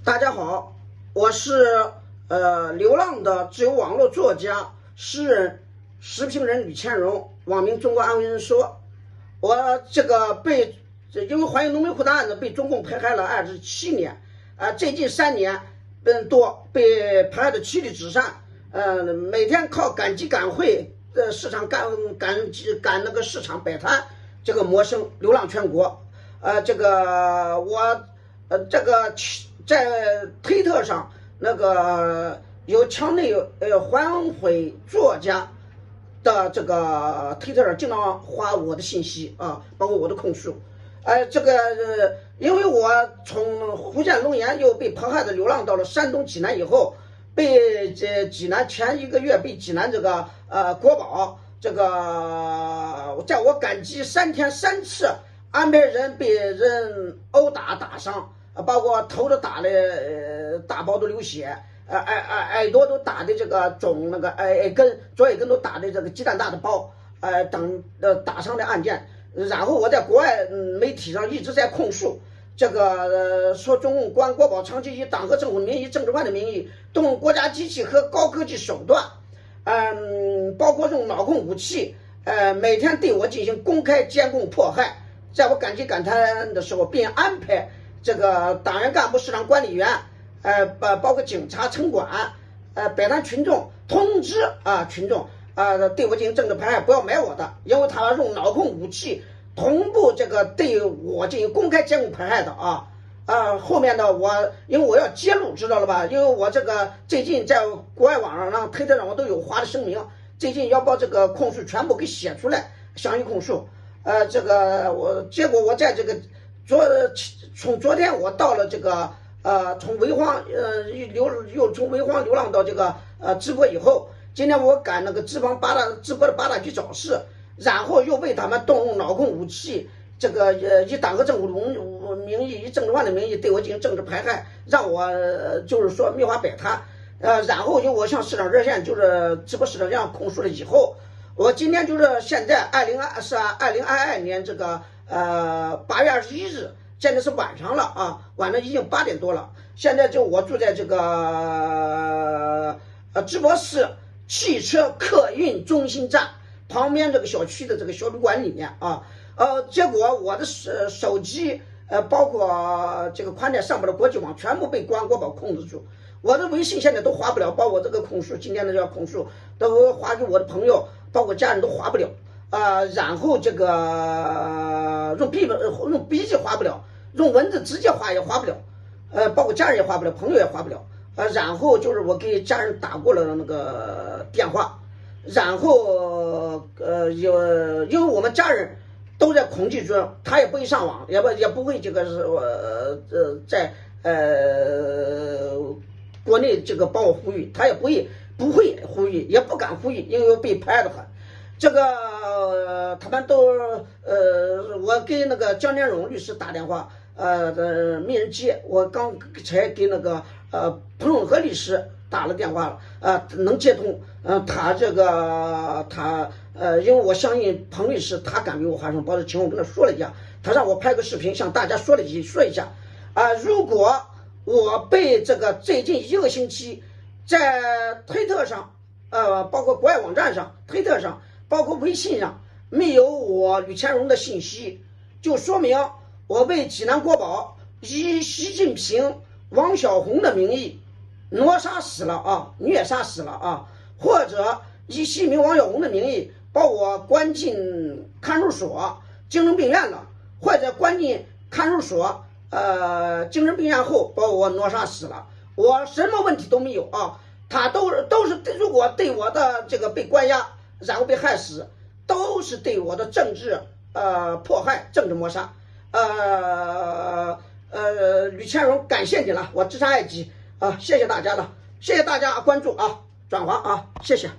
大家好，我是流浪的自由网络作家、诗人、时评人吕倩蓉，网名中国安徽人说。我因为淮阴农民库的案子被中共迫害了27年，最近3年多被迫害的妻离子散，每天靠赶集赶会市场赶那个市场摆摊这个谋生，流浪全国。在推特上那个有墙内反悔作家的这个推特上经常发我的信息包括我的控诉。因为我从福建龙岩又被迫害的流浪到了山东济南以后，被济南前1个月被济南国保在我赶集3天3次安排人被人殴打打伤，包括头都打的大包都流血，耳朵都打的肿，耳根左耳根都打的鸡蛋大的包，等打伤的案件。然后我在国外媒体上一直在控诉说中共官国保长期以党和政府的名义、政治犯的名义，动用国家机器和高科技手段，包括用脑控武器，每天对我进行公开监控迫害。在我赶集赶摊的时候，并安排党员干部、市场管理员，包括警察、城管，摆摊群众通知群众对我进行政治迫害，不要买我的，因为他用脑控武器同步对我进行公开监控迫害的后面的因为我要揭露，知道了吧？因为我最近在国外网上推特上我都有发的声明，最近要把控诉全部给写出来，详细控诉。结果我在从昨天我到了从潍坊又从潍坊流浪到直播以后，今天我赶直播的八大局找事，然后又被他们动用脑控武器，以党和政府的名义、以政治犯的名义对我进行政治迫害，让我灭花摆摊。然后我向市长热线直播市长这样控诉了以后，我今天现在2022年8月21日，现在是晚上了晚上已经8点多了。现在我住在直播室汽车客运中心站旁边小区的小旅馆里面结果我的手机包括宽带上面的国际网全部被公安国保控制住，我的微信现在都划不了，包括我控诉今天的控诉都划给我的朋友，包括家人都划不了然后用笔记划不了，用文字直接划也划不了，包括家人也划不了，朋友也划不了。然后我给家人打过了电话，然后因为我们家人都在恐惧中，他也不会上网，也不会在国内帮我呼吁，他也不会呼吁，也不敢呼吁，因为被拍得很。他们都我给江天荣律师打电话，没人接。我刚才给彭永和律师打了电话了，能接通。因为我相信彭律师他敢给我发声，包括请我跟他说了一下，他让我拍个视频向大家说一下如果我被最近1个星期在推特上包括国外网站上、推特上，包括微信上没有我吕倩蓉的信息，就说明我被济南国保以习近平、王小红的名义虐杀死了或者以习近平、王小红的名义把我关进看守所、精神病院了，或者关进看守所精神病院后把我虐杀死了，我什么问题都没有他都是如果对我的被关押然后被害死，都是对我的政治迫害、政治谋杀。吕倩蓉，感谢你了，我智商爱己谢谢大家了，谢谢大家关注转发谢谢。